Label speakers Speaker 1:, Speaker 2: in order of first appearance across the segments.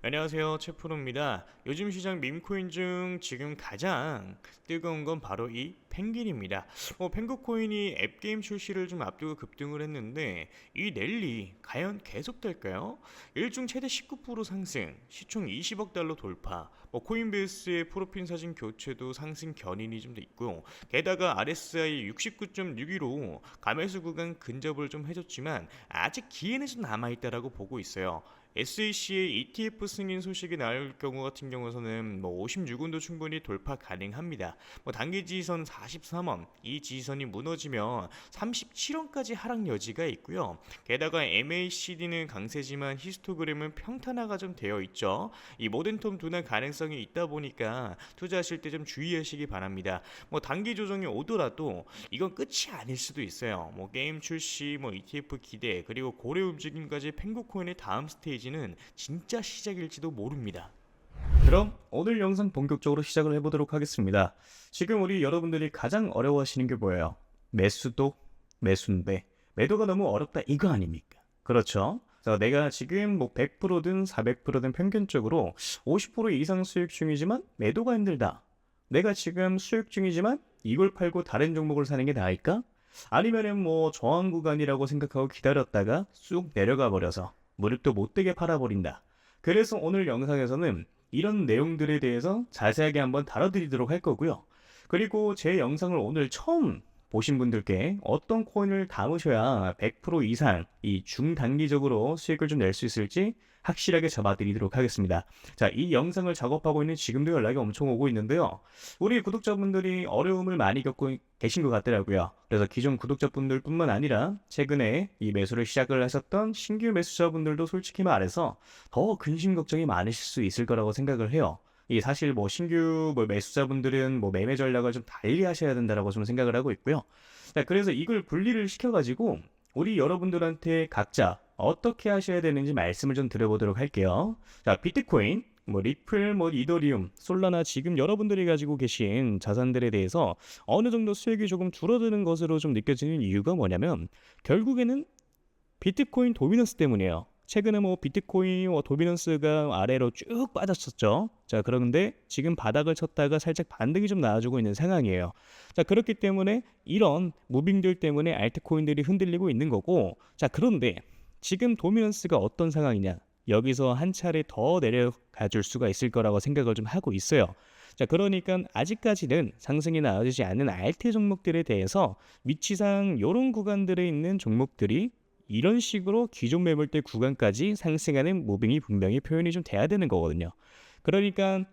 Speaker 1: 안녕하세요, 최프로입니다. 요즘 시장 밈코인 중 지금 가장 뜨거운 건 바로 이 펭귄입니다. 펭구코인이 앱게임 출시를 좀 앞두고 급등을 했는데 이 랠리 과연 계속될까요? 일중 최대 19% 상승, 시총 20억 달러 돌파, 코인베이스의 프로필 사진 교체도 상승 견인이 좀 돼 있고요. 게다가 RSI 69.6위로 가매수 구간 근접을 좀 해줬지만 아직 기회는 좀 남아있다라고 보고 있어요. SAC의 ETF 승인 소식이 나올 경우 같은 경우에는 56원도 충분히 돌파 가능합니다. 단기 지지선 43원, 이 지지선이 무너지면 37원까지 하락 여지가 있고요. 게다가 MACD는 강세지만 히스토그램은 평탄화가 좀 되어 있죠. 이 모멘텀 둔화 가능성이 있다 보니까 투자하실 때 좀 주의하시기 바랍니다. 단기 조정이 오더라도 이건 끝이 아닐 수도 있어요. 게임 출시, ETF 기대, 그리고 고래 움직임까지 펭구코인의 다음 스테이지는 진짜 시작일지도 모릅니다.
Speaker 2: 그럼 오늘 영상 본격적으로 시작을 해보도록 하겠습니다. 지금 우리 여러분들이 가장 어려워하시는 게 뭐예요? 매수도 매수인데 매도가 너무 어렵다 이거 아닙니까? 그렇죠? 그래서 내가 지금 100%든 400%든 평균적으로 50% 이상 수익 중이지만 매도가 힘들다. 내가 지금 수익 중이지만 이걸 팔고 다른 종목을 사는 게 나을까? 아니면은 저항 구간이라고 생각하고 기다렸다가 쑥 내려가 버려서 무릎도 못 되게 팔아버린다. 그래서 오늘 영상에서는 이런 내용들에 대해서 자세하게 한번 다뤄드리도록 할 거고요. 그리고 제 영상을 오늘 처음 보신 분들께 어떤 코인을 담으셔야 100% 이상 이 중단기적으로 수익을 좀 낼 수 있을지 확실하게 잡아드리도록 하겠습니다. 자, 이 영상을 작업하고 있는 지금도 연락이 엄청 오고 있는데요. 우리 구독자분들이 어려움을 많이 겪고 계신 것 같더라고요. 그래서 기존 구독자분들 뿐만 아니라 최근에 이 매수를 시작을 하셨던 신규 매수자분들도 솔직히 말해서 더 근심 걱정이 많으실 수 있을 거라고 생각을 해요. 이 사실 신규 매수자분들은 매매 전략을 좀 달리 하셔야 된다라고 좀 생각을 하고 있고요. 자, 그래서 이걸 분리를 시켜가지고 우리 여러분들한테 각자 어떻게 하셔야 되는지 말씀을 좀 드려보도록 할게요. 자, 비트코인, 리플, 이더리움, 솔라나 지금 여러분들이 가지고 계신 자산들에 대해서 어느 정도 수익이 조금 줄어드는 것으로 좀 느껴지는 이유가 뭐냐면 결국에는 비트코인 도미넌스 때문이에요. 최근에 비트코인 도미넌스가 아래로 쭉 빠졌었죠. 자, 그런데 지금 바닥을 쳤다가 살짝 반등이 좀 나와주고 있는 상황이에요. 자, 그렇기 때문에 이런 무빙들 때문에 알트코인들이 흔들리고 있는 거고, 자, 그런데 지금 도미넌스가 어떤 상황이냐? 여기서 한 차례 더 내려가 줄 수가 있을 거라고 생각을 좀 하고 있어요. 자, 그러니까 아직까지는 상승이 나와주지 않는 알트 종목들에 대해서 위치상 이런 구간들에 있는 종목들이 이런 식으로 기존 매물대 구간까지 상승하는 무빙이 분명히 표현이 좀 돼야 되는 거거든요. 그러니까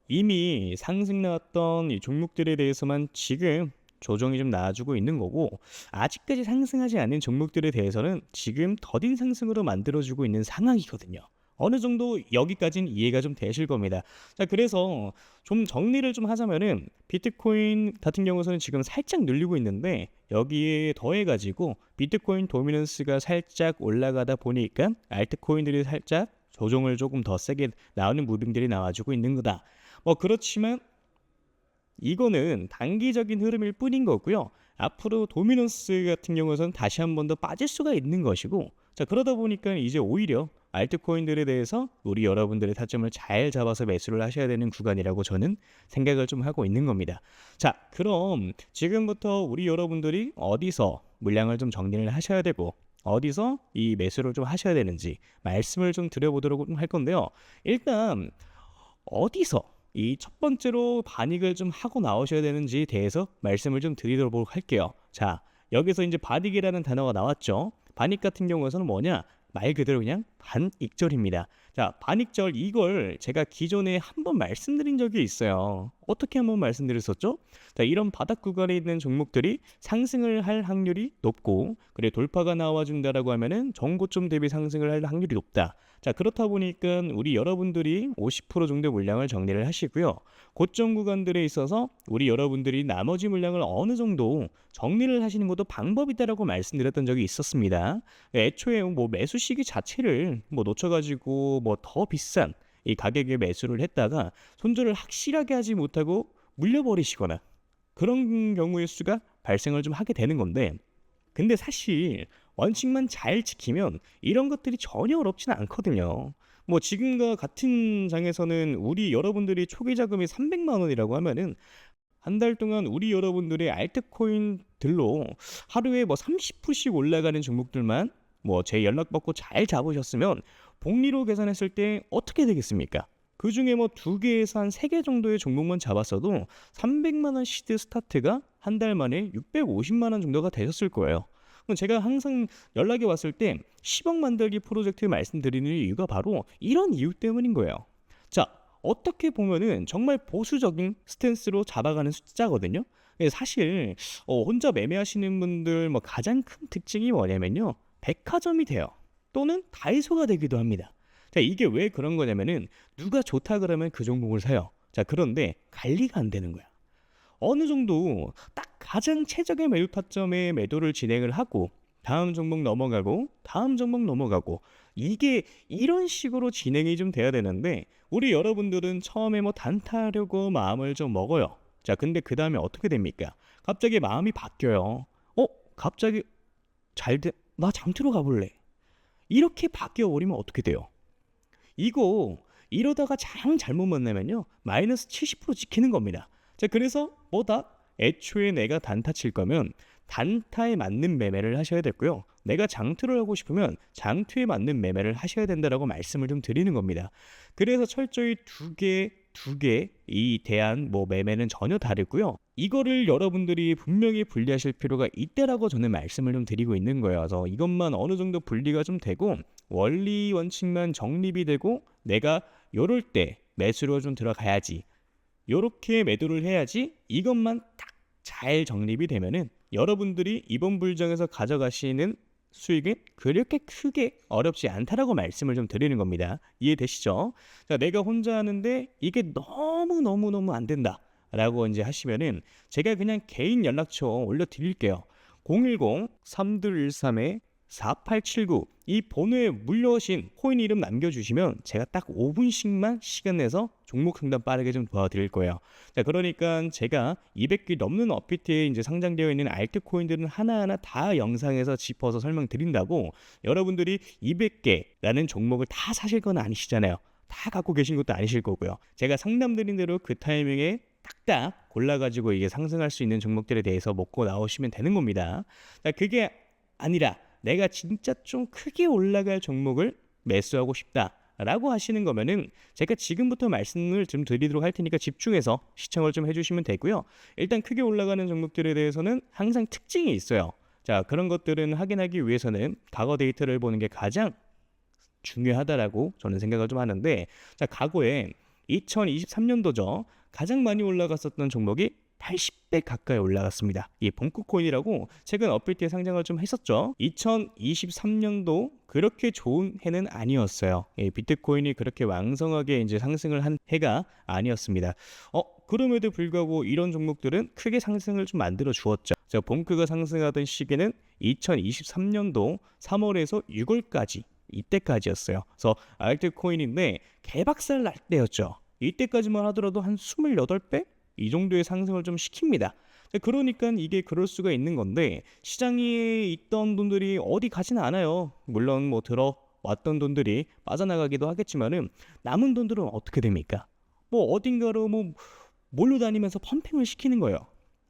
Speaker 2: 이미 상승 나왔던 이 종목들에 대해서만 지금 조정이 좀 나와주고 있는 거고, 아직까지 상승하지 않은 종목들에 대해서는 지금 더딘 상승으로 만들어주고 있는 상황이거든요. 어느 정도 여기까지는 이해가 좀 되실 겁니다. 자, 그래서 좀 정리를 좀 하자면은 비트코인 같은 경우는 지금 살짝 늘리고 있는데 여기에 더해가지고 비트코인 도미넌스가 살짝 올라가다 보니까 알트코인들이 살짝 조정을 조금 더 세게 나오는 무빙들이 나와주고 있는 거다. 그렇지만 이거는 단기적인 흐름일 뿐인 거고요. 앞으로 도미넌스 같은 경우에는 다시 한 번 더 빠질 수가 있는 것이고, 자, 그러다 보니까 이제 오히려 알트코인들에 대해서 우리 여러분들의 타점을 잘 잡아서 매수를 하셔야 되는 구간이라고 저는 생각을 좀 하고 있는 겁니다. 자, 그럼 지금부터 우리 여러분들이 어디서 물량을 좀 정리를 하셔야 되고 어디서 이 매수를 좀 하셔야 되는지 말씀을 좀 드려보도록 할 건데요. 일단 어디서 이 첫 번째로 반익을 좀 하고 나오셔야 되는지에 대해서 말씀을 좀 드리도록 할게요. 자, 여기서 이제 반익이라는 단어가 나왔죠. 반익 같은 경우에는 뭐냐? 말 그대로 그냥 반익절입니다. 자, 반익절 이걸 제가 기존에 한번 말씀드린 적이 있어요. 어떻게 한번 말씀드렸었죠? 자, 이런 바닥 구간에 있는 종목들이 상승을 할 확률이 높고, 그래 돌파가 나와준다라고 하면은 전고점 대비 상승을 할 확률이 높다. 자, 그렇다 보니까 우리 여러분들이 50% 정도 물량을 정리를 하시고요. 고점 구간들에 있어서 우리 여러분들이 나머지 물량을 어느 정도 정리를 하시는 것도 방법이다라고 말씀드렸던 적이 있었습니다. 애초에 매수 시기 자체를 놓쳐가지고 더 비싼 이 가격에 매수를 했다가 손절을 확실하게 하지 못하고 물려버리시거나 그런 경우의 수가 발생을 좀 하게 되는 건데, 근데 사실 원칙만 잘 지키면 이런 것들이 전혀 어렵지는 않거든요. 뭐 지금과 같은 장에서는 우리 여러분들이 초기 자금이 300만 원이라고 하면은 한 달 동안 우리 여러분들의 알트코인들로 하루에 뭐 30%씩 올라가는 종목들만 뭐 제 연락받고 잘 잡으셨으면 복리로 계산했을 때 어떻게 되겠습니까? 그 중에 뭐 2개에서 한 3개 정도의 종목만 잡았어도 300만 원 시드 스타트가 한 달 만에 650만 원 정도가 되셨을 거예요. 그럼 제가 항상 연락이 왔을 때 10억 만들기 프로젝트 말씀드리는 이유가 바로 이런 이유 때문인 거예요. 자, 어떻게 보면은 정말 보수적인 스탠스로 잡아가는 숫자거든요. 사실 혼자 매매하시는 분들 뭐 가장 큰 특징이 뭐냐면요. 백화점이 돼요. 또는 다이소가 되기도 합니다. 자, 이게 왜 그런 거냐면은 누가 좋다 그러면 그 종목을 사요. 자, 그런데 관리가 안 되는 거야. 어느 정도 딱 가장 최적의 매도 타점에 매도를 진행을 하고 다음 종목 넘어가고 다음 종목 넘어가고 이게 이런 식으로 진행이 좀 돼야 되는데 우리 여러분들은 처음에 뭐 단타하려고 마음을 좀 먹어요. 자, 근데 그 다음에 어떻게 됩니까? 갑자기 마음이 바뀌어요. 갑자기 나 장투로 가볼래. 이렇게 바뀌어 버리면 어떻게 돼요? 이거 이러다가 잘못 만나면요 마이너스 70% 찍히는 겁니다. 자, 그래서 뭐다? 애초에 내가 단타 칠 거면 단타에 맞는 매매를 하셔야 됐고요. 내가 장투를 하고 싶으면 장투에 맞는 매매를 하셔야 된다라고 말씀을 좀 드리는 겁니다. 그래서 철저히 두 개 이 대한 뭐 매매는 전혀 다르고요. 이거를 여러분들이 분명히 분리하실 필요가 있다라고 저는 말씀을 좀 드리고 있는 거예요. 그래서 이것만 어느 정도 분리가 좀 되고 원리 원칙만 정립이 되고 내가 요럴 때 매수로 좀 들어가야지. 요렇게 매도를 해야지. 이것만 딱 잘 정립이 되면은 여러분들이 이번 불장에서 가져가시는 수익은 그렇게 크게 어렵지 않다라고 말씀을 좀 드리는 겁니다. 이해되시죠? 자, 내가 혼자 하는데 이게 너무 안 된다 라고 이제 하시면은 제가 그냥 개인 연락처 올려드릴게요. 010-3213-4879 이 번호에 물려오신 코인 이름 남겨주시면 제가 딱 5분씩만 시간 내서 종목 상담 빠르게 좀 도와드릴 거예요. 자, 그러니까 제가 200개 넘는 업비트에 이제 상장되어 있는 알트코인들은 하나하나 다 영상에서 짚어서 설명드린다고 여러분들이 200개라는 종목을 다 사실 건 아니시잖아요. 다 갖고 계신 것도 아니실 거고요. 제가 상담드린 대로 그 타이밍에 딱딱 골라가지고 이게 상승할 수 있는 종목들에 대해서 먹고 나오시면 되는 겁니다. 자, 그게 아니라 내가 진짜 좀 크게 올라갈 종목을 매수하고 싶다라고 하시는 거면은 제가 지금부터 말씀을 좀 드리도록 할 테니까 집중해서 시청을 좀 해주시면 되고요. 일단 크게 올라가는 종목들에 대해서는 항상 특징이 있어요. 자, 그런 것들은 확인하기 위해서는 과거 데이터를 보는 게 가장 중요하다라고 저는 생각을 좀 하는데, 자, 과거에 2023년도죠. 가장 많이 올라갔었던 종목이 80배 가까이 올라갔습니다. 이 봉크코인이라고 최근 업비트에 상장을 좀 했었죠. 2023년도 그렇게 좋은 해는 아니었어요. 비트코인이 그렇게 왕성하게 이제 상승을 한 해가 아니었습니다. 그럼에도 불구하고 이런 종목들은 크게 상승을 좀 만들어 주었죠. 자, 봉크가 상승하던 시기는 2023년도 3월에서 6월까지 이때까지였어요. 그래서 알트코인인데 개박살 날 때였죠. 이때까지만 하더라도 한 28배? 이 정도의 상승을 좀 시킵니다. 그러니까 이게 그럴 수가 있는 건데 시장에 있던 돈들이 어디 가지는 않아요. 물론 뭐 들어왔던 돈들이 빠져나가기도 하겠지만은 남은 돈들은 어떻게 됩니까? 뭐 어딘가로 뭐 몰려다니면서 펌핑을 시키는 거예요.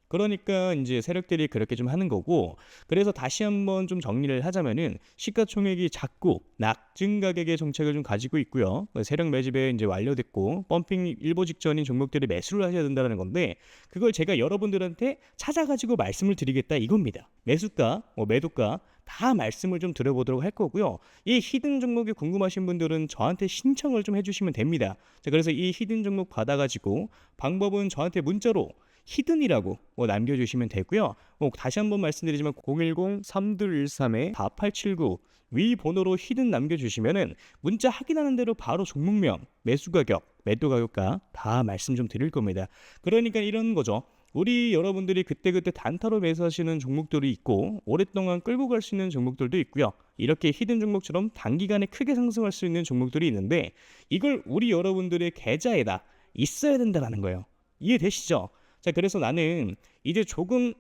Speaker 2: 그러니까 이제 세력들이 그렇게 좀 하는 거고, 그래서 다시 한번 좀 정리를 하자면은 시가총액이 작고 낙증 가격의 정책을 좀 가지고 있고요. 세력 매집에 이제 완료됐고 펌핑 일보 직전인 종목들이 매수를 하셔야 된다는 건데 그걸 제가 여러분들한테 찾아가지고 말씀을 드리겠다 이겁니다. 매수가, 매도가 다 말씀을 좀 드려보도록 할 거고요. 이 히든 종목이 궁금하신 분들은 저한테 신청을 좀 해주시면 됩니다. 자, 그래서 이 히든 종목 받아가지고 방법은 저한테 문자로 히든이라고 남겨주시면 되고요. 다시 한번 말씀드리지만 010-3213-4879 위 번호로 히든 남겨주시면은 문자 확인하는 대로 바로 종목명, 매수 가격, 매도 가격과 다 말씀 좀 드릴 겁니다. 그러니까 이런 거죠. 우리 여러분들이 그때그때 단타로 매수하시는 종목들이 있고 오랫동안 끌고 갈 수 있는 종목들도 있고요. 이렇게 히든 종목처럼 단기간에 크게 상승할 수 있는 종목들이 있는데 이걸 우리 여러분들의 계좌에다 있어야 된다는 거예요. 이해되시죠? 자, 그래서 나는 이제 조금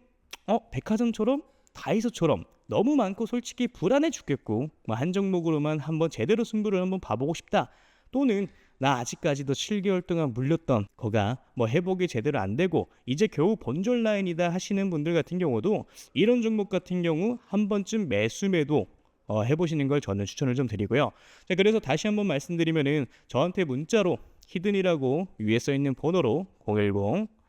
Speaker 2: 백화점처럼 다이소처럼 너무 많고 솔직히 불안해 죽겠고 한 종목으로만 한번 제대로 승부를 한번 봐보고 싶다 또는 나 아직까지도 7개월 동안 물렸던 거가 뭐 회복이 제대로 안 되고 이제 겨우 본전 라인이다 하시는 분들 같은 경우도 이런 종목 같은 경우 한 번쯤 매수 매도 해보시는 걸 저는 추천을 좀 드리고요. 자, 그래서 다시 한번 말씀드리면은 저한테 문자로 히든이라고 위에 써 있는 번호로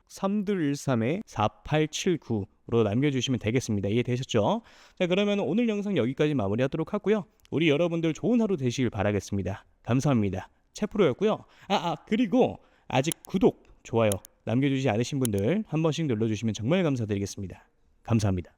Speaker 2: 010-3213-4879로 남겨주시면 되겠습니다. 이해되셨죠? 자, 그러면 오늘 영상 여기까지 마무리하도록 하고요. 우리 여러분들 좋은 하루 되시길 바라겠습니다. 감사합니다. 채프로였고요. 그리고 아직 구독, 좋아요 남겨주지 않으신 분들 한 번씩 눌러주시면 정말 감사드리겠습니다. 감사합니다.